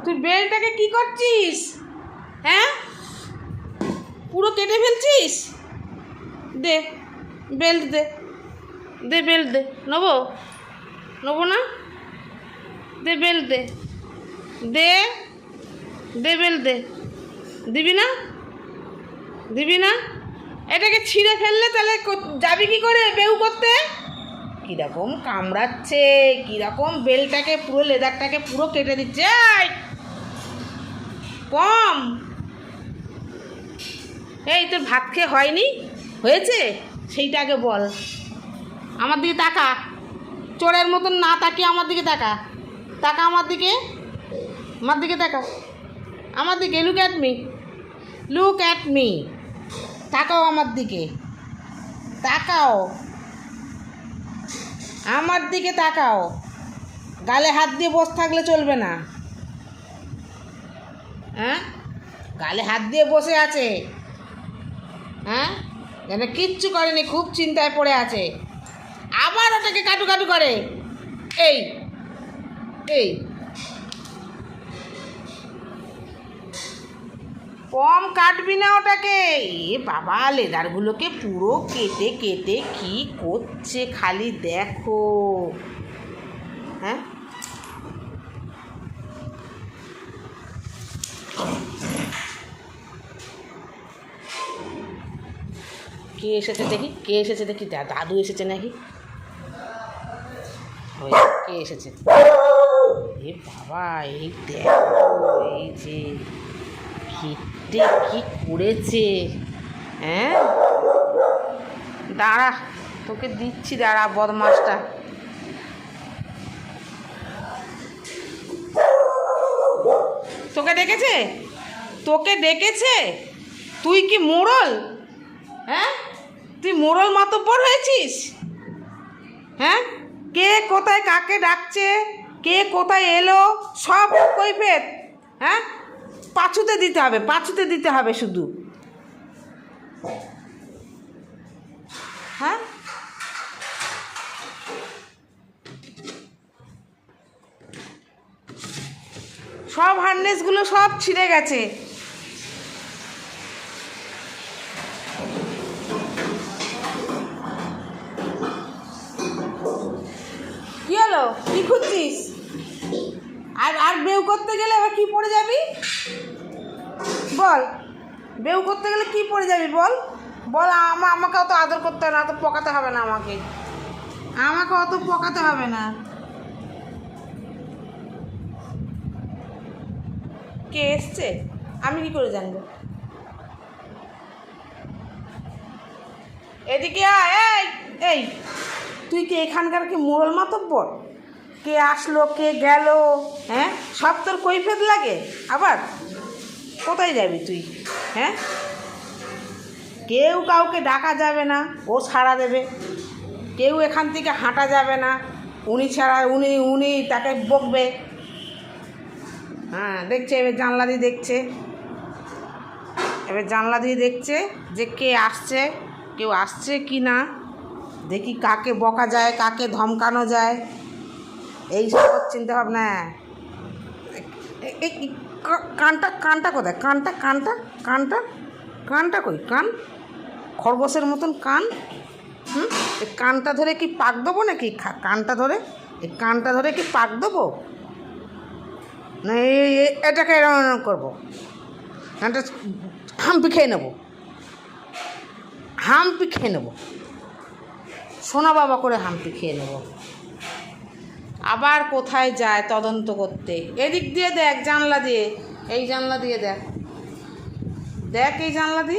তুই বেলটাকে কি করছিস? হ্যাঁ, পুরো কেটে ফেলছিস। দে বেল্ট দে, দে বেল্ট দে। নেবো নেবো না, দে বেল্ট দে, দে দে বেল্ট দে। দিবি না, দিবি না? এটাকে ছিঁড়ে ফেললে তাহলে যাবি কি করে বেউ করতে? কীরকম কামড়াচ্ছে, কীরকম বেলটাকে পুরো লেদারটাকে পুরো কেটে দিচ্ছে। কম, এই তোর ভাত খেয়ে হয়নি, হয়েছে সেইটা আগে বল। আমার দিকে তাকা, চোরের মতন না তাকিয়ে আমার দিকে তাকা, তাকা আমার দিকে, আমার দিকে তাকা, আমার দিকে। Look at me, look at me, তাকাও আমার দিকে, তাকাও আমার দিকে, তাকাও। গালে হাত দিয়ে বসে থাকলে চলবে না। হ্যাঁ, গালে হাত দিয়ে বসে আছে, হ্যাঁ, যেন কিচ্ছু করেনি, খুব চিন্তায় পড়ে আছে, আবার ওটাকে কাটু কাটু করে। এই এই কম কাটবি না ওটাকে। এ বাবা, লেদারগুলোকে পুরো কেটে কেটে কি করছে খালি দেখো। হ্যাঁ, কে এসেছে দেখি, কে এসেছে দেখি, দাদু এসেছে নাকি? ওই কে এসেছে? এ বাবা, এই দেখো, এই যে কেটে কি করেছে। হ্যাঁ, দাঁড়া, তোকে দিচ্ছি, দাঁড়া বদমাসটা। তোকে ডেকেছে, তোকে ডেকেছে? তুই কি মোড়ল? হ্যাঁ, তুই মোড়ল মাতব্বর হয়েছিস? হ্যাঁ, কে কোথায় কাকে ডাকছে, কে কোথায় এলো, সব কৈফিয়ত হ্যাঁ পাছুতে দিতে হবে, পাছুতে দিতে হবে শুধু। হ্যাঁ, সব হার্নেসগুলো সব ছিঁড়ে গেছে। কি হলো, কি খুঁজছিস? আর আর বেউ করতে গেলে আবার কি পড়ে যাবি বল? বেউ করতে গেলে কি পড়ে যাবি বল? বল, আমাকে অত আদর করতে হবে না, অত পকাতে হবে না, আমাকে আমাকে অত পকাতে হবে না। কে এসছে আমি কি করে জানবো? এদিকে আয়। এই এই, তুই কি এখানকার কি মোড়ল মাতব্বর? কে আসলো কে গেল, হ্যাঁ, সব তোর কৈফিয়ত লাগে। আবার কোথায় যাবি তুই? হ্যাঁ, কেউ কাউকে ডাকা যাবে না, ও ছাড়া দেবে। কেউ এখান থেকে হাঁটা যাবে না, উনি ছাড়া উনি উনি তাকে বকবে। হ্যাঁ, দেখছে, এবার জানলা দিয়ে দেখছে, এবার জানলা দিয়ে দেখছে যে কে আসছে, কেউ আসছে কি না, দেখি কাকে বকা যায়, কাকে ধমকানো যায়, এই সব চিন্তা ভাবনা। এই কানটা, কানটা কোথায়? কানটা কানটা কানটা কানটা কই? কান খরগোশের মতন কান। এই কানটা ধরে কি পাক দেবো নাকি? কানটা ধরে, এই কানটা ধরে কি পাক দেবো না? এটাকে এরকম করবো, কানটা হাম্পি খেয়ে নেবো, হাম্পি খেয়ে নেবো, সোনা বাবা করে হাম্পি খেয়ে নেবো। আবার কোথায় যায় তদন্ত করতে? এদিক দিয়ে দেখ, জানলা দিয়ে, এই জানলা দিয়ে দেখ, দেখ এই জানলা দিয়ে।